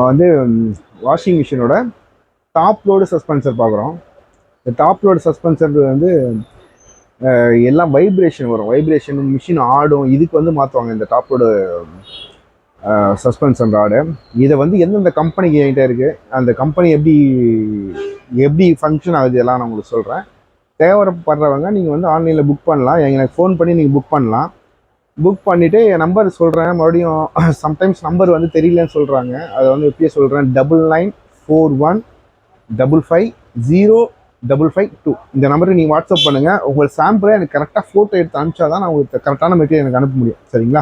வந்து வாஷிங் மிஷினோட top load சஸ்பென்சர் பார்க்குறோம். இந்த டாப் லோடு சஸ்பென்சர் வந்து எல்லாம் வைப்ரேஷன் வரும், வைப்ரேஷன் மிஷின் ஆடும். இதுக்கு வந்து மாற்றுவாங்க இந்த டாப் லோடு சஸ்பென்ஷன் ராடு. இதை வந்து எந்தெந்த கம்பெனிக்கு என்கிட்ட இருக்குது, அந்த கம்பெனி எப்படி எப்படி ஃபங்க்ஷன் ஆகுது எல்லாம் நான் உங்களுக்கு சொல்கிறேன். தேவைப்படுறவங்க நீங்கள் வந்து ஆன்லைனில் புக் பண்ணலாம், எனக்கு ஃபோன் பண்ணி நீங்கள் புக் பண்ணலாம். புக் பண்ணிவிட்டு என் நம்பர் சொல்கிறேன். மறுபடியும் சம்டைம்ஸ் நம்பர் வந்து தெரியலன்னு சொல்கிறாங்க, அதை வந்து எப்படியே சொல்கிறேன். 9941550552 இந்த நம்பருக்கு நீங்கள் வாட்ஸ்அப் பண்ணுங்கள். உங்கள் சாம்பிளை எனக்கு கரெக்டாக ஃபோட்டோ எடுத்து அனுப்பிச்சா தான் நான் உங்களுக்கு கரெக்டான மெட்டீரியல் எனக்கு அனுப்ப முடியும். சரிங்களா?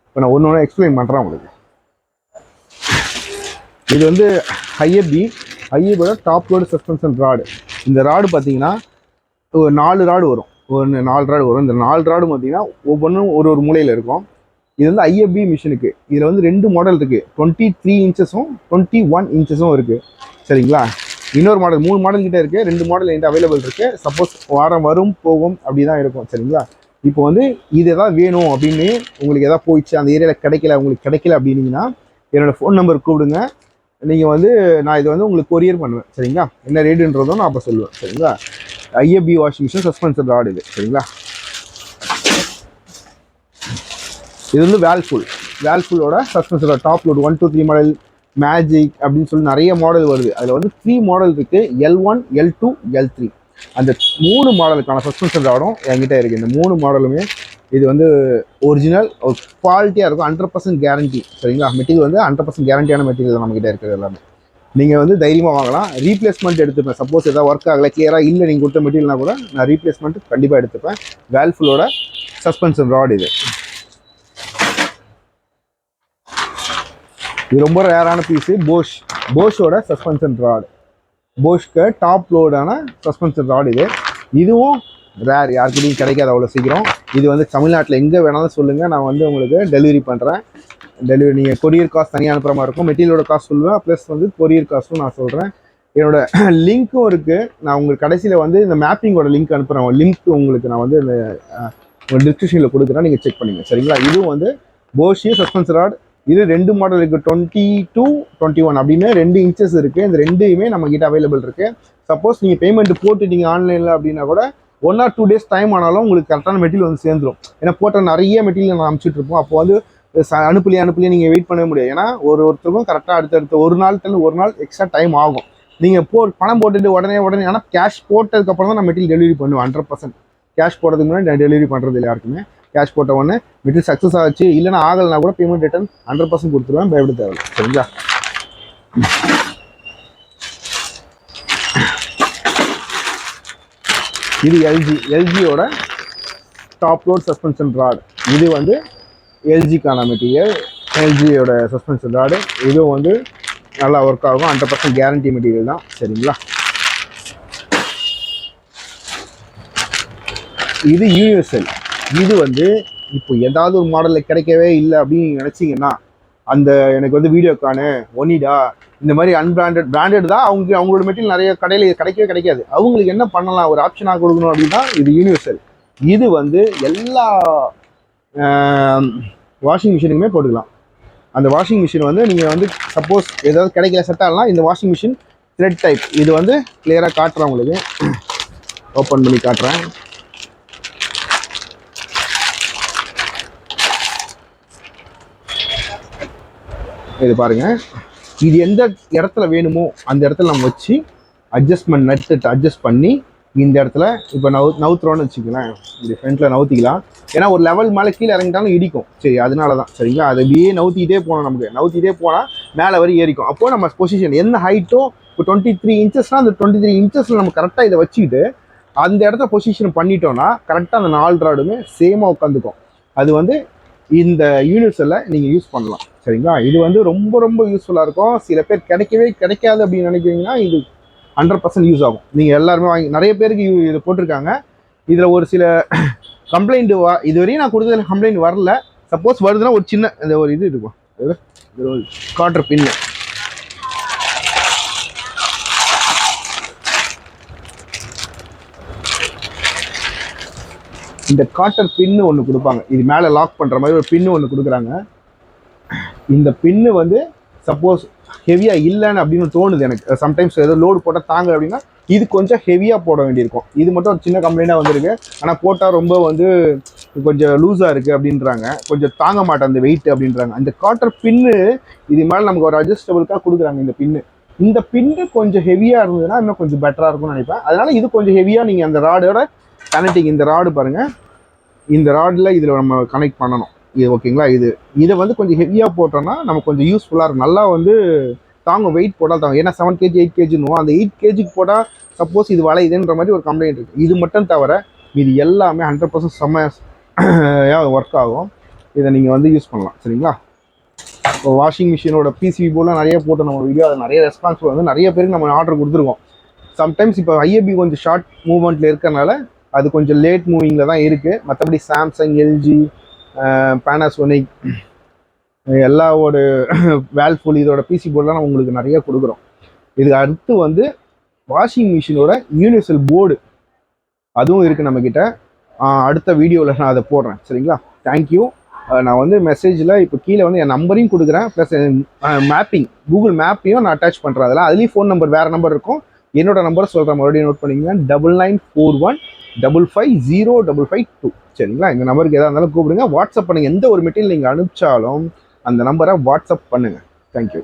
இப்போ நான் ஒன்று எக்ஸ்பிளைன் பண்ணுறேன் உங்களுக்கு. இது வந்து ஐஏபியோட டாப் லோடு சஸ்பென்ஷன் ராடு. இந்த ராடு பார்த்தீங்கன்னா ஒரு 4 ராடு வரும். இந்த 4 ராடு பார்த்தீங்கன்னா ஒவ்வொன்றும் ஒரு மூலையில் இருக்கும். இது வந்து ஐஎஃப்பி மிஷினுக்கு. இதில் வந்து 2 மாடல் இருக்குது, 23 இன்ச்சஸும் 21 இன்ச்சஸும் இருக்குது. சரிங்களா? இன்னொரு மாடல் 3 மாடல் கிட்டே இருக்குது, 2 மாடல் என்கிட்ட அவைலபிள் இருக்குது. சப்போஸ் வாரம் வரும் போகும் அப்படி தான் இருக்கும். சரிங்களா? இப்போ வந்து இது எதாவது வேணும் அப்படின்னு உங்களுக்கு எதாவது போயிடுச்சு, அந்த ஏரியாவில் கிடைக்கல அப்படின்னீங்கன்னா என்னோடய ஃபோன் நம்பர் கூப்பிடுங்க. நீங்கள் வந்து நான் இதை வந்து உங்களுக்கு கொரியர் பண்ணுவேன். சரிங்களா? என்ன ரேட்டுன்றதும் நான் அப்போ சொல்லுவேன். சரிங்களா? ஐஎஃப்பி வாஷிங் மிஷின் சஸ்பென்சர் ராடு இது. சரிங்களா? இது வந்து வேல்ஃபுல்லோட சஸ்பென்சர் டாப் லோடு 1 2 3 மாடல் மேஜிக் அப்படின்னு சொல்லி நிறைய மாடல் வருது. அதில் வந்து 3 மாடல் இருக்குது, L1 L2 L3. அந்த 3 மாடலுக்கான சஸ்பென்சர் ராடும் என்கிட்ட இருக்குது. இந்த 3 மாடலுமே இது வந்து ஒரிஜினல் ஒரு குவாலிட்டியாக இருக்கும், 100% கேரண்டி. சரிங்களா? மெட்டீரியல் வந்து 100% கேரண்டியான மெட்டீரியல் நம்மகிட்ட இருக்குது எல்லாமே. நீங்கள் வந்து தைரியமாக வாங்கலாம். ரீப்ளேஸ்மெண்ட் எடுத்துப்பேன். சப்போஸ் எதாவது ஒர்க் ஆகலை, கிளியராக இல்லை நீங்கள் கொடுத்த மெட்டீரியல்னா கூட நான் ரீப்ளேஸ்மெண்ட் கண்டிப்பாக எடுத்துப்பேன். வேல்ஃபுல்லோட சஸ்பென்ஷன் ராட் இது. இது ரொம்ப ரேரான பீஸு. போஷோட சஸ்பென்ஷன் ராடு. போஷ்க்கு டாப் லோடான சஸ்பென்ஷன் ராடு இது. இதுவும் ரேர், யாருக்கிட்டையும் கிடைக்காது அவ்வளோ சீக்கிரம். இது வந்து தமிழ்நாட்டில் எங்கே வேணாலும் சொல்லுங்கள், நான் வந்து உங்களுக்கு டெலிவரி பண்ணுறேன். டெலிவரி நீங்கள் கொரியர் காஸ்ட் தனியாக அனுப்புகிற மாதிரி இருக்கும். மெட்டீரியலோட காஸ்ட் சொல்லுவேன், ப்ளஸ் வந்து கொரியர் காஸ்ட்டும் நான் சொல்கிறேன். என்னோடய லிங்க்கும் இருக்குது. நான் உங்களுக்கு கடைசியில் வந்து இந்த மேப்பிங்கோட லிங்க் அனுப்புகிறேன். லிங்க் உங்களுக்கு நான் வந்து இந்த உங்கள் டிஸ்கிரிப்ஷனில் கொடுக்குறேன், நீங்கள் செக் பண்ணிங்க. சரிங்களா? இதுவும் வந்து போஷிய சஸ்பென்சர் ராட். இது 2 மாடல் இருக்குது, 22 21 அப்படின்னு 2 இன்ச்சஸ் இருக்குது. இந்த 2மே நம்மக்கிட்ட அவைலபிள் இருக்குது. சப்போஸ் நீங்கள் பேமெண்ட் போட்டுட்டீங்க ஆன்லைனில் அப்படின்னா கூட 1 or 2 days டைம் ஆனாலும் உங்களுக்கு கரெக்டான மெட்டீரியல் வந்து சேர்ந்துடும். ஏன்னா போட்ட நிறைய மெட்டீரியல் நான் அனுப்பிச்சிட்டு இருப்போம். அப்போ வந்து அனுப்பலையே நீங்கள் வெயிட் பண்ணவே முடியாது. ஏன்னா ஒருத்தருக்கும் கரெக்டாக அடுத்தடுத்து ஒரு நாள் எக்ஸ்ட்ரா டைம் ஆகும். நீங்கள் பணம் போட்டுட்டு உடனே ஆனால் கேஷ் போட்டதுக்கப்புறம் தான் நான் மெட்டீரியல் டெலிவரி பண்ணுவேன். 100% கேஷ் போடுறதுக்கு முன்னாடி நான் டெலிவரி பண்ணுறது இல்லை யாருக்குமே. கேஷ் போட்ட உடனே மெட்டீரியல் சக்ஸஸ் ஆச்சு, இல்லைன்னா ஆகலைனா கூட பேமெண்ட் ரிட்டர்ன் 100% கொடுத்துருவேன். பயப்பட தேவையில்லை. சரிங்களா? இது எல்ஜியோட டாப் லோட் சஸ்பென்ஷன் ராடு. இது வந்து எல்ஜிக்கான மெட்டீரியல், எல்ஜியோட சஸ்பென்ஷன் ராடு. இதுவும் வந்து நல்லா ஒர்க் ஆகும், 100% கேரண்டி மெட்டீரியல் தான். சரிங்களா? இது யூனிவர்சல். இது வந்து இப்போ ஏதாவது ஒரு மாடலில் கிடைக்கவே இல்லை அப்படின்னு நினச்சிங்கன்னா, அந்த எனக்கு வந்து வீடியோக்கானு ஒனிடா இந்த மாதிரி பிராண்டட் தான் அவங்களோட மெட்டீரியல் நிறைய கடையில் கிடைக்காது. அவங்களுக்கு என்ன பண்ணலாம், ஒரு ஆப்ஷனாக கொடுக்கணும் அப்படின்னா இது யூனிவர்சல். இது வந்து எல்லா வாஷிங் மிஷினுக்குமே போட்டுக்கலாம். அந்த வாஷிங் மிஷின் வந்து நீங்கள் வந்து சப்போஸ் ஏதாவது கிடைக்கல செட் ஆகலாம், இந்த வாஷிங் மிஷின் த்ரெட் டைப். இது வந்து கிளியராக காட்டுறேன் உங்களுக்கு, ஓப்பன் பண்ணி காட்டுறேன். இது பாருங்கள். இது எந்த இடத்துல வேணுமோ அந்த இடத்துல நம்ம வச்சு அட்ஜஸ்ட் பண்ணி இந்த இடத்துல இப்போ நவுத்துறோன்னு வச்சுக்கலாம். இந்த ஃப்ரண்ட்டில் நவுத்திக்கலாம். ஏன்னா ஒரு லெவல் மேலே கீழே இறங்கிட்டாலும் இடிக்கும். சரி, அதனால தான். சரிங்களா? அதை அப்படியே நவுத்திக்கிட்டே போனோம். நவுத்திக்கிட்டே போனால் மேலே வரை ஏறிக்கும். அப்போது நம்ம பொசிஷன் என்ன ஹைட்டோ, இப்போ 23 இன்ச்சஸ்னால் அந்த 23 இன்ச்சஸில் நம்ம கரெக்டாக இதை வச்சுக்கிட்டு அந்த இடத்த பொசிஷன் பண்ணிட்டோன்னா கரெக்டாக அந்த 4 ராடுமே சேமாக உட்காந்துக்கும். அது வந்து இந்த யூனிவர்சலில் நீங்கள் யூஸ் பண்ணலாம். சரிங்களா? இது வந்து ரொம்ப ரொம்ப யூஸ்ஃபுல்லாக இருக்கும். சில பேர் கிடைக்காது அப்படின்னு நினைக்கிறீங்கன்னா இது 100% யூஸ் ஆகும். நீங்கள் எல்லாருமே நிறைய பேருக்கு இதை போட்டிருக்காங்க. இதில் ஒரு சில கம்ப்ளைண்ட் இதுவரையும் நான் கொடுத்ததில் கம்ப்ளைண்ட் வரல. சப்போஸ் வருதுன்னா ஒரு சின்ன இந்த ஒரு இது இருக்கும், ஒரு காட்டர் பின்னு. இந்த காட்டர் பின்னு ஒன்று கொடுப்பாங்க. இது மேலே லாக் பண்ணுற மாதிரி ஒரு பின்னு ஒன்று கொடுக்குறாங்க. இந்த பின்னு வந்து சப்போஸ் ஹெவியாக இல்லைன்னு அப்படின்னு தோணுது எனக்கு, சம்டைம்ஸ் ஏதோ லோடு போட்டால் தாங்க அப்படின்னா இது கொஞ்சம் ஹெவியாக போட வேண்டியிருக்கும். இது மட்டும் ஒரு சின்ன கம்ப்ளைண்ட்டாக வந்திருக்கு. ஆனால் போட்டால் ரொம்ப வந்து கொஞ்சம் லூஸாக இருக்குது அப்படின்றாங்க, கொஞ்சம் தாங்க மாட்டேன் அந்த வெயிட் அப்படின்றாங்க. அந்த காட்டர் பின்னு இது மேலே நமக்கு ஒரு அட்ஜஸ்டபிளுக்காக கொடுக்குறாங்க. இந்த பின்னு கொஞ்சம் ஹெவியாக இருந்ததுன்னா இன்னும் கொஞ்சம் பெட்டராக இருக்கும்னு நினைப்பேன். அதனால் இது கொஞ்சம் ஹெவியாக நீங்கள் அந்த ராடோட கனெக்டிங், இந்த ராடு பாருங்கள், இந்த ராடில் இதில் நம்ம கனெக்ட் பண்ணணும் இது, ஓகேங்களா? இதை வந்து கொஞ்சம் ஹெவியாக போட்டோம்னா நமக்கு கொஞ்சம் யூஸ்ஃபுல்லாக இருக்கும். நல்லா வந்து தாங்க, வெயிட் போட்டால் தாங்க. ஏன்னா 7 kg 8 kgன்னு அந்த 8 kgக்கு போட்டால் சப்போஸ் இது வளையுதுன்ற மாதிரி ஒரு கம்ப்ளைண்ட் இருக்குது. இது மட்டும் தவிர இது எல்லாமே 100% செம்மையாக ஒர்க் ஆகும். இதை நீங்கள் வந்து யூஸ் பண்ணலாம், சரிங்களா? இப்போ வாஷிங் மிஷினோட பிசிபி போர்டில் நிறைய போட்டு நம்ம வீடியோ, அது நிறைய ரெஸ்பான்ஸ் வந்து நிறைய பேருக்கு நம்ம ஆர்டர் கொடுத்துருக்கோம். சம்டைம்ஸ் இப்போ ஐஏபி கொஞ்சம் ஷார்ட் மூவ்மெண்ட்டில் இருக்கிறனால அது கொஞ்சம் லேட் மூவிங்கில் தான் இருக்குது. மற்றபடி சாம்சங், எல்ஜி, பேனாசோனிக் எல்லாவோட வேல்ஃபுல் இதோட பிசி போர்டெலாம் நம்ம உங்களுக்கு நிறைய கொடுக்குறோம். இதுக்கு அடுத்து வந்து வாஷிங் மிஷினோட யூனிவர்சல் போர்டு அதுவும் இருக்குது நம்மக்கிட்ட. அடுத்த வீடியோவில் நான் அதை போடுறேன், சரிங்களா? தேங்க்யூ. நான் வந்து மெசேஜில் இப்போ கீழே வந்து என் நம்பரையும் கொடுக்குறேன், ப்ளஸ் மேப்பிங், கூகுள் மேப்பையும் நான் அட்டாச் பண்ணுறேன். அதெல்லாம் அதுலேயும் ஃபோன் நம்பர் வேறு நம்பர் இருக்கும். என்னோட நம்பரை சொல்கிறேன், மறுபடியும் நோட் பண்ணிக்கங்க, 9941550552. சரிங்களா? இந்த நம்பருக்கு எதாக இருந்தாலும் கூப்பிடுங்க, வாட்ஸ்அப் பண்ணுங்கள். எந்த ஒரு மெட்டீரியல் நீங்கள் அனுப்பிச்சாலும் அந்த நம்பரை வாட்ஸ்அப் பண்ணுங்கள். தேங்க்யூ.